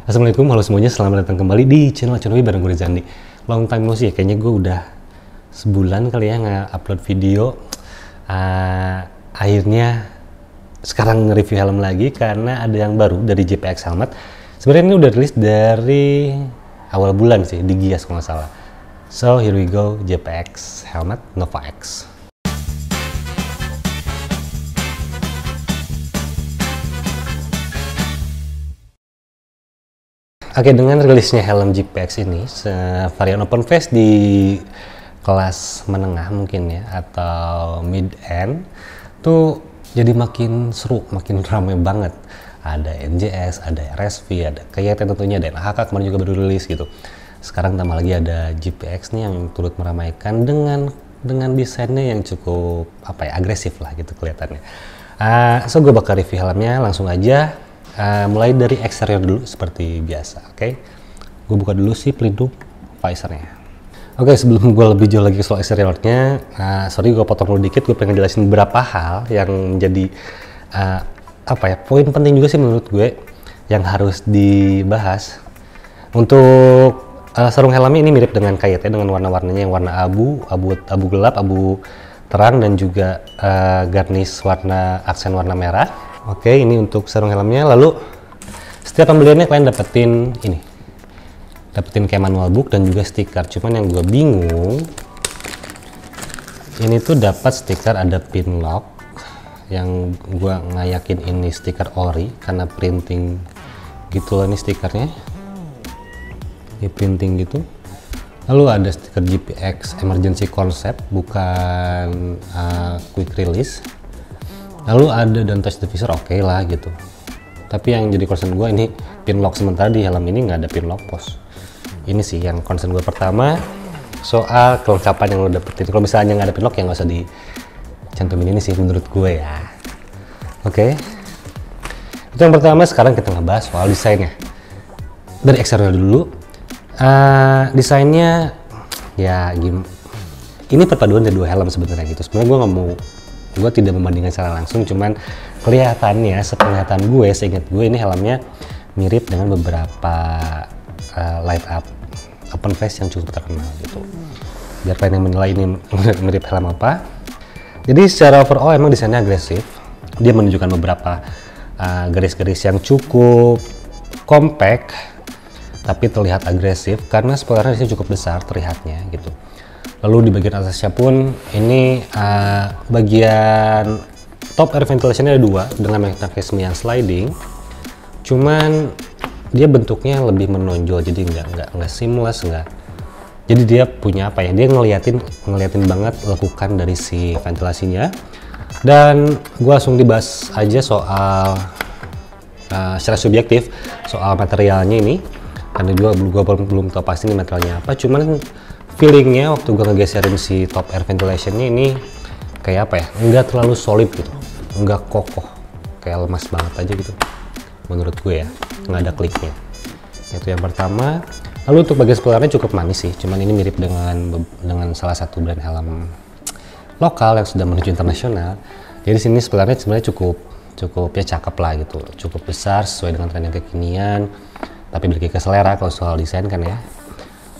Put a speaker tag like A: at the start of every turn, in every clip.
A: Assalamualaikum, halo semuanya, selamat datang kembali di channel Aconowi bareng gue Rizandi. Long time no see ya, kayaknya gue udah sebulan kali ya nge-upload video. Akhirnya sekarang nge-review helm lagi karena ada yang baru dari JPX Helmet. Sebenarnya ini udah rilis dari awal bulan sih, di Gias kalau nggak salah. So here we go, JPX Helmet Nova X. Oke, dengan rilisnya helm JPX ini, varian open face di kelas menengah mungkin ya, atau mid-end, tuh jadi makin seru, makin ramai banget. Ada NJS, ada RSV, ada KYT tentunya, ada NHK kemarin juga baru rilis gitu. Sekarang tambah lagi ada JPX nih yang turut meramaikan dengan desainnya yang cukup agresif lah gitu kelihatannya. So gue bakal review helmnya langsung aja. Mulai dari eksterior dulu seperti biasa, oke? Gue buka dulu sih pelindung visornya. Oke, sebelum gue lebih jauh lagi soal eksteriornya, sorry gue potong dulu dikit, gue pengen jelasin beberapa hal yang menjadi poin penting juga sih menurut gue yang harus dibahas. Untuk sarung helmnya ini mirip dengan KYT dengan warna-warnanya yang warna abu gelap, abu terang, dan juga garnish aksen warna merah. Oke, ini untuk sarung helmnya. Lalu setiap pembeliannya kalian dapetin kayak manual book dan juga stiker. Cuman yang gue bingung, ini tuh dapat stiker ada pin lock, yang gue nggak yakin ini stiker ori karena printing gitu loh, ini stikernya ini printing gitu. Lalu ada stiker JPX emergency concept, bukan quick release. Lalu ada don't touch the visor, oke lah gitu. Tapi yang jadi concern gue ini pin lock, sementara di helm ini nggak ada pin lock post. Ini sih yang concern gue pertama soal kelengkapan yang lo dapetin. Kalau misalnya nggak ada pin lock ya nggak usah dicantumin ini sih menurut gue ya. Oke. Itu yang pertama. Sekarang kita ngebahas soal desainnya. Dari eksterior dulu. Desainnya ya ini perpaduan dari dua helm sebenarnya gitu. Sebenarnya gue tidak membandingkan secara langsung, cuman kelihatannya, sepenglihatan gue, seingat gue ini helmnya mirip dengan beberapa light up open face yang cukup terkenal gitu. Biar kalian yang menilai ini mirip helm apa. Jadi secara overall emang desainnya agresif. Dia menunjukkan beberapa garis-garis yang cukup compact, tapi terlihat agresif karena spoilernya di sini cukup besar terlihatnya gitu. Lalu di bagian atasnya pun ini bagian top air ventilation-nya ada dua dengan mekanisme yang sliding. Cuman dia bentuknya lebih menonjol, jadi nggak seamless, nggak. Jadi dia punya dia ngeliatin banget lekukan dari si ventilasinya. Dan gua langsung dibahas aja soal secara subjektif soal materialnya ini, karena gua belum tahu pasti ini materialnya apa. Cuman feelingnya waktu gue ngegeserin si top air ventilationnya ini kayak nggak terlalu solid gitu, nggak kokoh, kayak lemas banget aja gitu menurut gue ya, nggak ada kliknya. Itu yang pertama. Lalu untuk bagian spoilernya cukup manis sih, cuman ini mirip dengan salah satu brand helm lokal yang sudah menuju internasional. Jadi sini spoilernya sebenarnya cukup ya cakep lah gitu, cukup besar sesuai dengan tren yang kekinian, tapi balik ke selera kalau soal desain kan ya.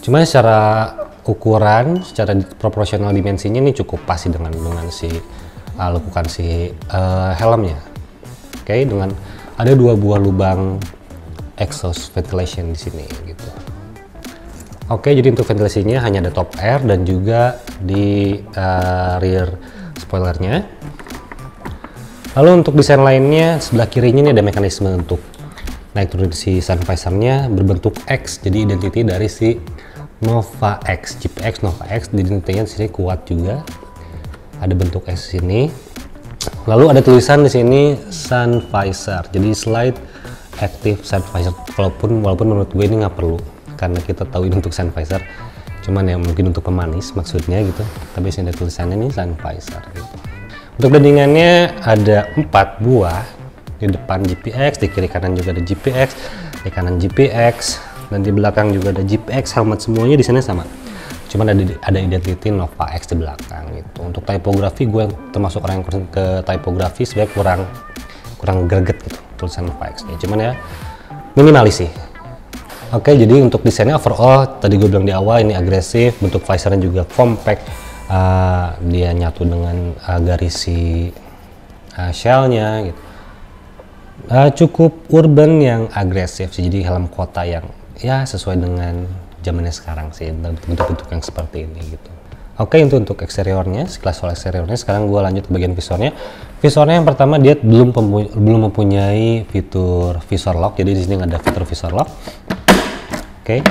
A: Cuman secara ukuran, secara proporsional dimensinya ini cukup pas sih dengan si lekukan si helmnya. Oke, dengan ada dua buah lubang exhaust ventilation di sini gitu. Oke, jadi untuk ventilasinya hanya ada top air dan juga di rear spoilernya. Lalu untuk desain lainnya, sebelah kirinya ini ada mekanisme untuk naik turun si sun visor-nya berbentuk X, jadi identiti dari si Nova X, JPX Nova X. Identitinya di sini kuat juga, ada bentuk S di sini. Lalu ada tulisan di sini sun visor, jadi slide active sun visor. Walaupun menurut gue ini nggak perlu, karena kita tahu ini untuk sun visor, cuman ya mungkin untuk pemanis maksudnya gitu. Tapi sini ada tulisannya nih sun visor gitu. Untuk bandingannya ada 4 buah, di depan JPX, di kiri kanan juga ada JPX, di kanan JPX, dan di belakang juga ada JPX helmet. Semuanya di sana sama, cuman ada identity Nova X di belakang gitu. Untuk typography, gue termasuk orang yang ke typography sebenarnya kurang greget gitu tulisan Nova X nya, cuman ya minimalis sih Oke, jadi untuk desainnya overall tadi gue bilang di awal ini agresif, bentuk visornya juga compact, dia nyatu dengan garis si shellnya gitu. Cukup urban yang agresif sih, jadi helm kota yang ya sesuai dengan zamannya sekarang sih, bentuk-bentuk yang seperti ini gitu. Oke, itu untuk eksteriornya. Sekelas soal eksteriornya, sekarang gue lanjut ke bagian visornya. Visornya yang pertama dia belum mempunyai fitur visor lock, jadi di sini nggak ada fitur visor lock. Oke,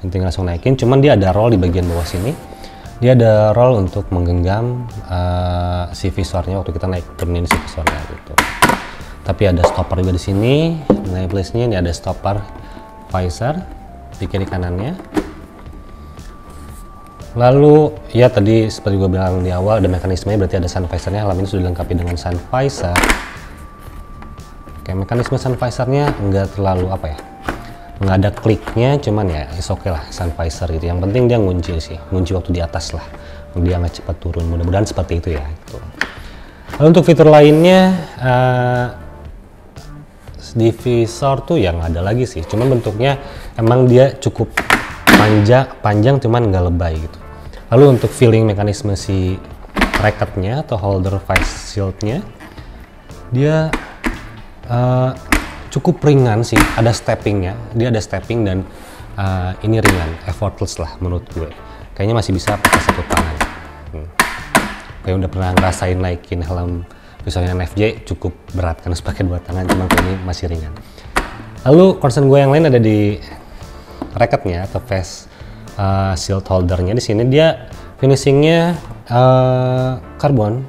A: tinggal langsung naikin. Cuman dia ada roll di bagian bawah sini. Dia ada roll untuk menggenggam si visornya waktu kita naik turunin si visornya gitu. Tapi ada stopper juga di sini. Nilai plusnya ini ada stopper visor di kiri kanannya. Lalu ya tadi seperti gue bilang di awal ada mekanismenya, berarti ada sun visornya. Helm ini sudah dilengkapi dengan sun visor. Oke, mekanisme sun visornya nggak terlalu apa ya, nggak ada kliknya, cuman ya is oke lah sun visor gitu. Yang penting dia ngunci sih, ngunci waktu di atas lah, dia nggak cepat turun, mudah-mudahan seperti itu ya gitu. Lalu untuk fitur lainnya di visor tuh yang ada lagi sih, cuman bentuknya emang dia cukup panjang cuman nggak lebay gitu. Lalu untuk filling mekanisme si bracketnya atau holder face shieldnya, dia cukup ringan sih, ada steppingnya, dia ada stepping dan ini ringan, effortless lah menurut gue. Kayaknya masih bisa pakai satu tangan. Kayak udah pernah ngerasain naikin helm visornya NFJ cukup berat kan, harus pakai dua tangan, cuman kayak ini masih ringan. Lalu concern gue yang lain ada di bracketnya atau face shield holdernya. Di sini dia finishingnya carbon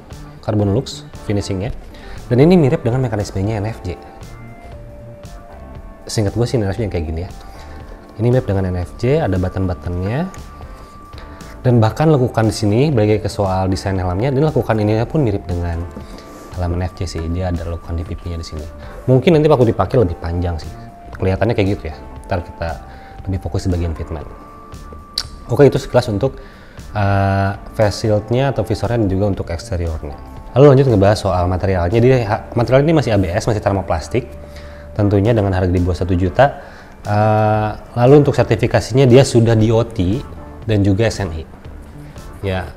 A: lux finishingnya, dan ini mirip dengan mekanismenya NFJ. Seingat gue sih NFJ yang kayak gini ya. Ini mirip dengan NFJ, ada button-buttonnya, dan bahkan lekukan di sini bagi ke soal desain helmnya, dan lekukan ini pun mirip dengan helm NFJ sih. Dia ada lekukan di pipinya di sini. Mungkin nanti waktu dipakai lebih panjang sih, kelihatannya kayak gitu ya. Ntar kita lebih fokus di bagian fitment. Oke, itu sekilas untuk face shieldnya atau visornya dan juga untuk eksteriornya. Lalu lanjut ngebahas soal materialnya. Jadi material ini masih ABS, masih termoplastik, tentunya dengan harga di bawah 1 juta. Lalu untuk sertifikasinya dia sudah DOT dan juga SNI. Ya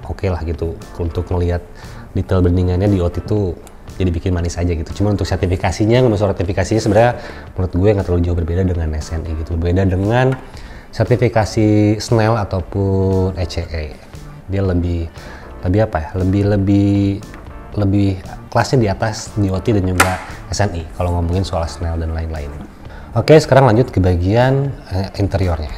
A: oke lah gitu. Untuk melihat detail bendingannya DOT itu jadi bikin manis aja gitu. Cuma untuk sertifikasinya, ngomong soal sertifikasinya sebenarnya menurut gue nggak terlalu jauh berbeda dengan SNI gitu. Berbeda dengan sertifikasi Snell ataupun ECE. Dia lebih apa ya? Lebih kelasnya di atas DOT dan juga SNI kalau ngomongin soal Snell dan lain-lain. Oke, sekarang lanjut ke bagian interiornya.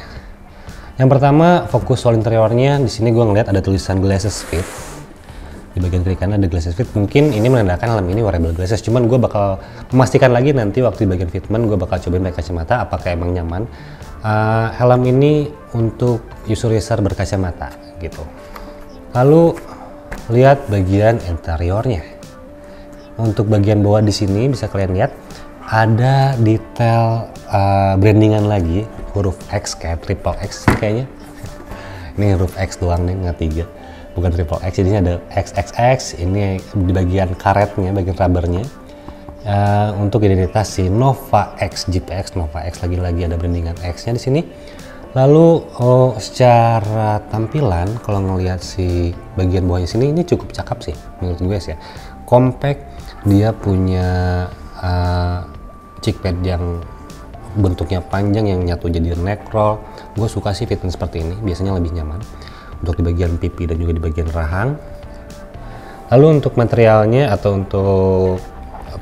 A: Yang pertama fokus soal interiornya. Di sini gue ngeliat ada tulisan glasses fit. Di bagian kiri kanan ada glasses fit. Mungkin ini menandakan helm ini wearable glasses. Cuman gue bakal memastikan lagi nanti waktu di bagian fitment gue bakal cobain pakai kacamata apakah emang nyaman. Helm ini untuk user berkacamata gitu. Lalu lihat bagian interiornya. Untuk bagian bawah di sini bisa kalian lihat ada detail brandingan lagi, huruf X kayak triple X kayaknya. Ini huruf X doang nih, nggak 3, bukan triple X. Jadi ada XXX. Ini di bagian karetnya, bagian rubbernya. Untuk identitas si Nova X, Jeep X, Nova X, lagi-lagi ada brandingan X-nya di sini. Lalu secara tampilan kalau ngelihat si bagian bawahnya sini ini cukup cakep sih menurut gue sih ya. Compact, dia punya cheek pad yang bentuknya panjang yang nyatu jadi neck roll. Gue suka sih fitment seperti ini, biasanya lebih nyaman untuk di bagian pipi dan juga di bagian rahang. Lalu untuk materialnya atau untuk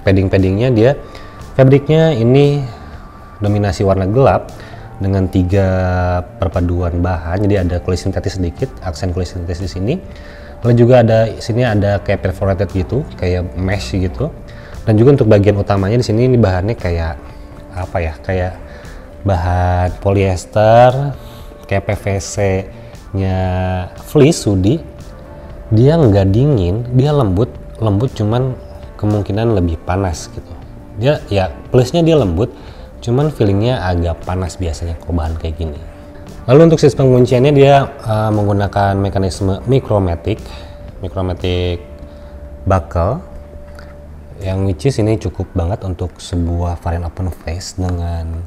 A: paddingnya, dia fabriknya ini dominasi warna gelap dengan 3 perpaduan bahan. Jadi ada kulit sintetis sedikit, aksen kulit sintetis di sini. Lalu juga ada sini ada kayak perforated gitu, kayak mesh gitu. Dan juga untuk bagian utamanya di sini ini bahannya kayak apa ya? Kayak bahan polyester, kayak PVC-nya fleece hoodie. Dia nggak dingin, dia lembut cuman kemungkinan lebih panas gitu. Dia ya plusnya dia lembut, cuman feelingnya agak panas biasanya kalau bahan kayak gini. Lalu untuk sistem pengunciannya dia menggunakan mekanisme micromatic buckle, yang which is ini cukup banget untuk sebuah varian open face dengan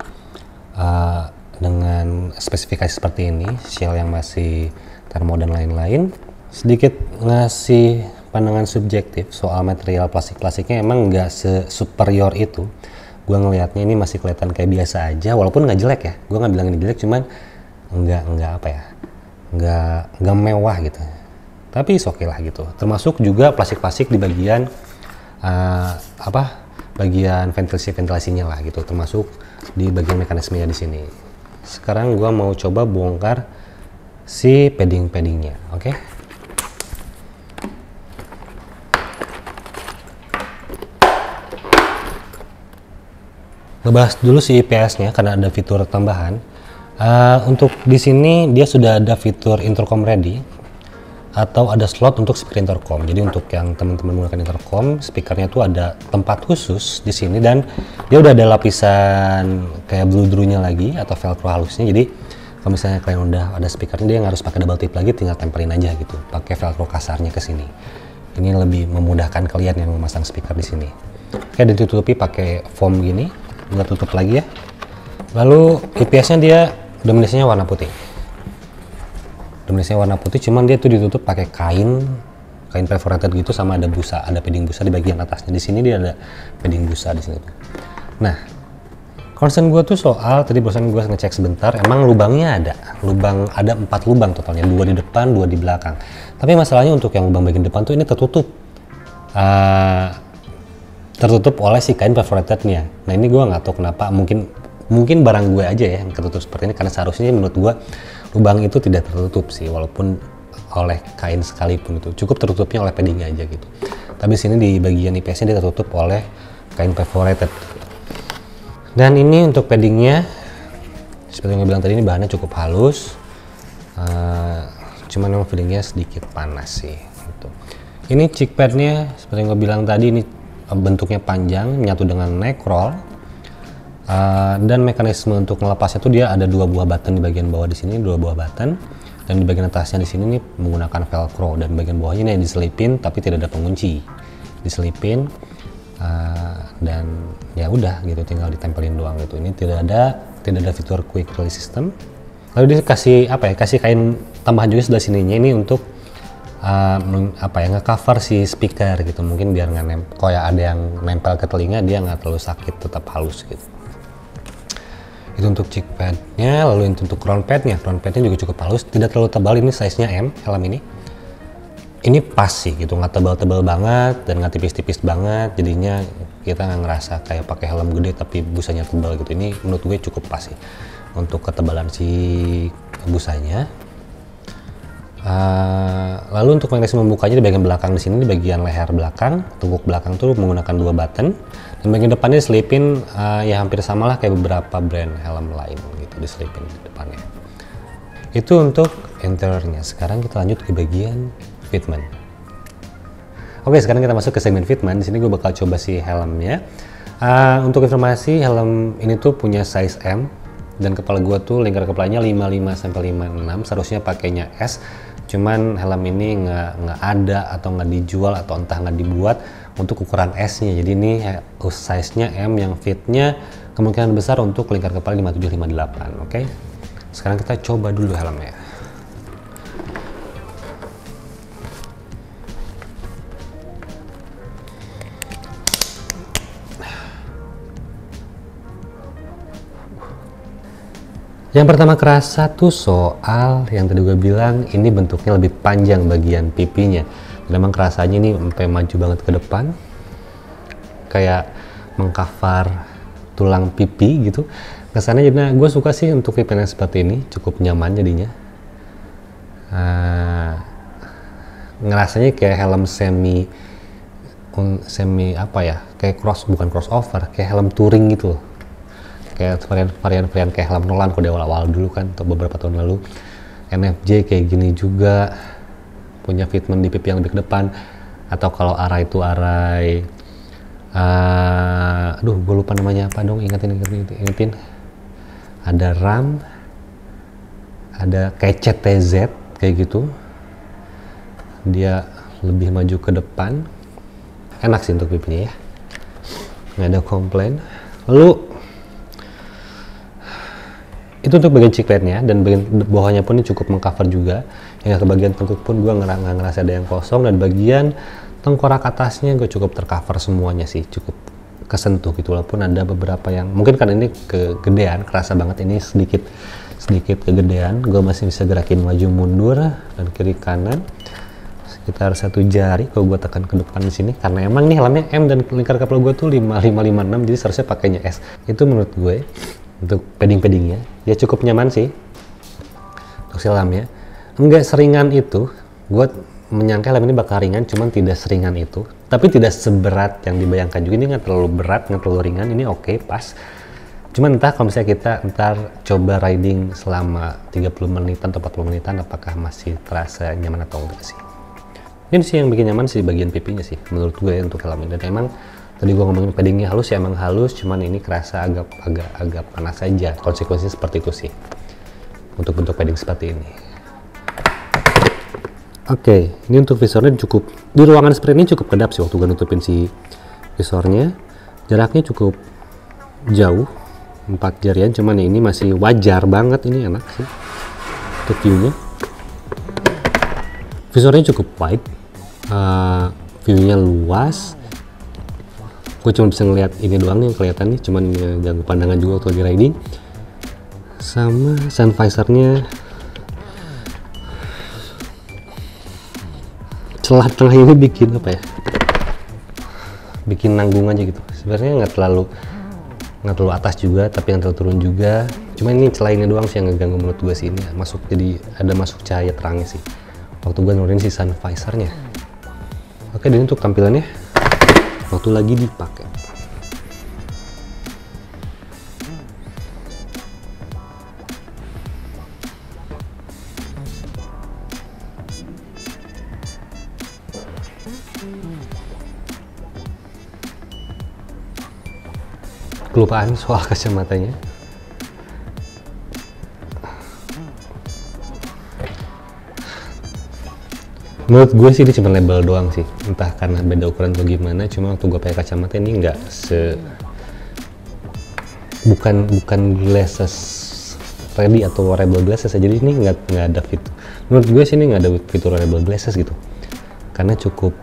A: dengan spesifikasi seperti ini, shell yang masih termo dan lain-lain. Sedikit ngasih pandangan subjektif soal material plastik-plastiknya, emang nggak superior itu. Gue ngelihatnya ini masih kelihatan kayak biasa aja, walaupun nggak jelek ya. Gue nggak bilang ini jelek, cuman nggak apa ya, nggak mewah gitu. Tapi oke lah gitu. Termasuk juga plastik-plastik di bagian bagian ventilasinya lah gitu, termasuk di bagian mekanismenya di sini. Sekarang gua mau coba bongkar si padding-paddingnya, oke? Ngebahas dulu si IPS-nya karena ada fitur tambahan. Untuk di sini dia sudah ada fitur intercom ready atau ada slot untuk speaker intercom. Jadi untuk yang teman-teman menggunakan intercom, speakernya tuh ada tempat khusus di sini dan dia udah ada lapisan kayak bludrunya lagi atau velcro halusnya. Jadi kalau misalnya kalian udah ada speakernya, dia nggak harus pakai double tip lagi, tinggal tempelin aja gitu, pakai velcro kasarnya ke sini. Ini lebih memudahkan kalian yang memasang speaker di sini. Oke, dan ditutupi pakai foam gini, nggak tutup lagi ya. Lalu IPS-nya dia dominasinya warna putih. Dominasinya warna putih, cuman dia tuh ditutup pakai kain perforated gitu, sama ada busa, ada padding busa di bagian atasnya. Di sini dia ada padding busa di sini tuh. Nah, concern gue tuh soal tadi barusan gue ngecek sebentar, emang lubangnya ada 4 lubang totalnya, 2 di depan, 2 di belakang. Tapi masalahnya untuk yang lubang bagian depan tuh ini tertutup. Tertutup oleh si kain perforatednya. Nah, ini gue nggak tahu kenapa, mungkin barang gue aja ya yang tertutup seperti ini, karena seharusnya menurut gue lubang itu tidak tertutup sih, walaupun oleh kain sekalipun itu cukup tertutupnya oleh paddingnya aja gitu. Tapi sini di bagian IPS-nya dia tertutup oleh kain perforated. Dan ini untuk paddingnya, seperti yang gue bilang tadi, ini bahannya cukup halus, cuman memang feelingnya sedikit panas sih gitu. Ini cheek padnya seperti yang gue bilang tadi, ini bentuknya panjang menyatu dengan neck roll. Dan mekanisme untuk melepasnya tuh dia ada 2 buah button di bagian bawah di sini, 2 buah button, dan di bagian atasnya di sini nih menggunakan velcro, dan bagian bawahnya ini yang diselipin tapi tidak ada pengunci, diselipin dan ya udah gitu, tinggal ditempelin doang gitu. Ini tidak ada fitur quick release system. Lalu dia kasih kasih kain tambahan juga sebelah sininya ini untuk nge-cover si speaker gitu, mungkin biar nggak kayak ada yang nempel ke telinga, dia nggak terlalu sakit, tetap halus gitu. Itu untuk cheek padnya. Lalu untuk crown padnya juga cukup halus, tidak terlalu tebal, ini size nya M helm ini pas sih gitu, nggak tebal-tebal banget dan nggak tipis-tipis banget, jadinya kita nggak ngerasa kayak pakai helm gede tapi busanya tebal gitu. Ini menurut gue cukup pas sih untuk ketebalan si busanya. Lalu untuk mekanisme membukanya di bagian belakang di sini, di bagian leher belakang, tungkuk belakang tuh menggunakan 2 button, dan bagian depannya diselipin ya hampir sama lah kayak beberapa brand helm lain gitu, diselipin di depannya. Itu untuk interiornya. Sekarang kita lanjut ke bagian fitment. Oke, sekarang kita masuk ke segmen fitment. Di sini gue bakal coba si helmnya. Untuk informasi, helm ini tuh punya size M, dan kepala gue tuh lingkar kepalanya 55 sampai 56, seharusnya pakainya S. Cuman helm ini nggak ada atau nggak dijual atau entah nggak dibuat untuk ukuran S-nya. Jadi ini size-nya M yang fitnya kemungkinan besar untuk lingkar kepala 5758. Oke, sekarang kita coba dulu helmnya. Yang pertama kerasa tuh soal yang tadi gue bilang, ini bentuknya lebih panjang bagian pipinya. Memang kerasanya ini sampai maju banget ke depan, kayak mengcover tulang pipi gitu. Kesannya jadi gue suka sih untuk fitment yang seperti ini, cukup nyaman jadinya. Ngerasanya kayak helm semi kayak bukan crossover, kayak helm touring gitu loh. Kayak varian kayak helm Nolan kalau di awal-awal dulu kan, atau beberapa tahun lalu. NFJ kayak gini juga, punya fitment di pipi yang lebih ke depan. Atau kalau arai itu arai, gue lupa namanya apa dong, ingetin. Ada RAM, ada kayak CTZ kayak gitu. Dia lebih maju ke depan, enak sih untuk pipinya ya, nggak ada komplain. Lalu Itu untuk bagian cheek plate-nya, dan bagian bawahnya pun ini cukup mengcover juga. Hingga ke bagian tengkuk pun gue nggak ngerasa ada yang kosong, dan bagian tengkorak atasnya gue cukup tercover semuanya sih, cukup kesentuh gitu. Walaupun ada beberapa yang mungkin kan ini kegedean, kerasa banget ini sedikit kegedean. Gue masih bisa gerakin maju mundur dan kiri kanan sekitar 1 jari kalau gue tekan ke depan di sini, karena emang nih helmnya M dan lingkar kepala gue tuh 5556, jadi seharusnya pakainya S. Itu menurut gue untuk paddingnya ya cukup nyaman sih untuk si helmnya. Enggak seringan itu, gue menyangka helm ini bakal ringan, cuman tidak seringan itu, tapi tidak seberat yang dibayangkan juga. Ini nggak terlalu berat, nggak terlalu ringan, ini oke, pas. Cuman entah kalau misalnya kita ntar coba riding selama 30 menitan atau 40 menitan, apakah masih terasa nyaman atau enggak sih. Ini sih yang bikin nyaman sih bagian pipinya sih menurut gue untuk helm ini. Dan emang tadi gue ngomongin paddingnya halus ya, emang halus, cuman ini kerasa agak panas saja. Konsekuensinya seperti itu sih untuk bentuk padding seperti ini. Oke, ini untuk visornya cukup, di ruangan seperti ini cukup kedap sih waktu gue nutupin si visornya. Jaraknya cukup jauh, 4 jarian, cuman ini masih wajar banget, ini enak sih untuk view-nya. Visornya cukup wide, view-nya luas. Gue cuma bisa ngeliat ini doang yang kelihatan nih, cuman ganggu pandangan juga waktu lagi riding. Sama sun visor-nya, celah tengah ini bikin apa ya, bikin nanggung aja gitu. Sebenarnya nggak terlalu atas juga, tapi yang terlalu turun juga. Cuma ini celah ini doang sih yang ngeganggu menurut gue sih. Ini masuk, jadi ada masuk cahaya terangnya sih waktu gue nurunin si sun visor-nya. Oke, dan untuk tampilannya waktu lagi dipakai. Kelupaan soal kacamatanya. Menurut gue sih ini cuma label doang sih, entah karena beda ukuran atau gimana. Cuma waktu gue pakai kacamata ini nggak bukan glasses ready atau wearable glasses, jadi ini nggak ada fitur. Menurut gue sih ini nggak ada fitur wearable glasses gitu, karena cukup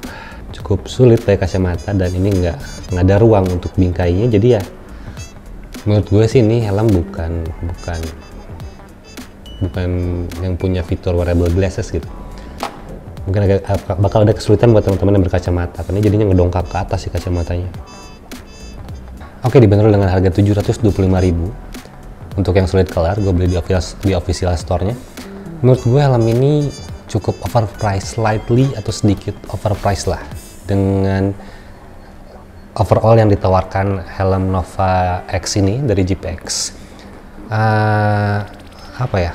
A: sulit pakai kacamata, dan ini nggak ada ruang untuk bingkainya. Jadi ya menurut gue sih ini helm bukan yang punya fitur wearable glasses gitu. Mungkin bakal ada kesulitan buat teman-teman yang berkacamata, karena jadinya ngedongkap ke atas sih kacamatanya. Oke, dibanderol dengan harga 725.000 untuk yang solid color. Gue beli di official store-nya. Menurut gue helm ini cukup overpriced, slightly atau sedikit overpriced lah, dengan overall yang ditawarkan helm Nova X ini dari GPX. Apa ya,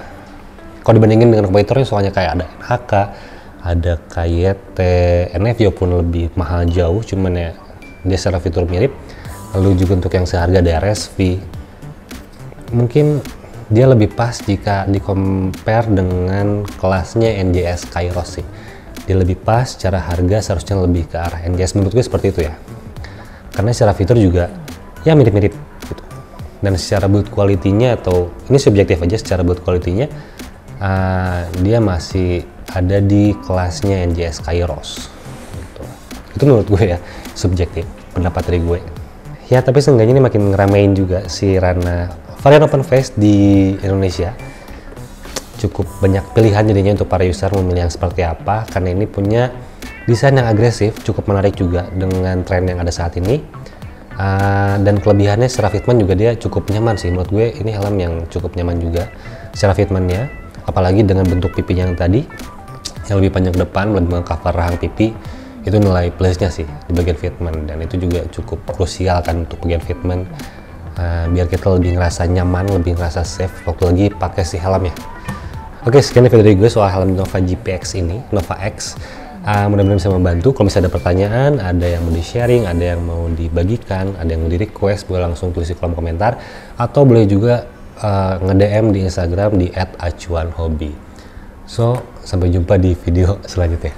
A: kalau dibandingin dengan kompetitornya, soalnya kayak ada NHK, ada KYT, NFVO pun lebih mahal jauh, cuman ya dia secara fitur mirip. Lalu juga untuk yang seharga DRSV, mungkin dia lebih pas jika di compare dengan kelasnya NJS Kairos sih. Dia lebih pas, secara harga seharusnya lebih ke arah NJS, menurut gue seperti itu ya. Karena secara fitur juga ya mirip-mirip gitu. Dan secara build quality-nya, atau ini subjektif aja, secara build quality-nya dia masih ada di kelasnya NJS Kairos gitu. Itu menurut gue ya, subjektif pendapat dari gue ya. Tapi seenggaknya ini makin ngeramein juga si ranah varian open face di Indonesia. Cukup banyak pilihan jadinya untuk para user memilih yang seperti apa, karena ini punya desain yang agresif, cukup menarik juga dengan tren yang ada saat ini. Dan kelebihannya secara fitment juga dia cukup nyaman sih. Menurut gue ini helm yang cukup nyaman juga secara fitmentnya, apalagi dengan bentuk pipinya yang tadi yang lebih panjang ke depan, lebih mengcover rahang pipi. Itu nilai plusnya sih di bagian fitment, dan itu juga cukup krusial kan untuk bagian fitment, biar kita lebih ngerasa nyaman, lebih ngerasa safe waktu lagi pakai si helmnya. Oke, sekian video dari gue soal helm Nova GPX ini, Nova X. Mudah-mudahan bisa membantu. Kalau misalnya ada pertanyaan, ada yang mau di-sharing, ada yang mau dibagikan, ada yang mau di-request, boleh langsung tulis di kolom komentar, atau boleh juga nge-DM di Instagram di @acuanhobi. So, sampai jumpa di video selanjutnya.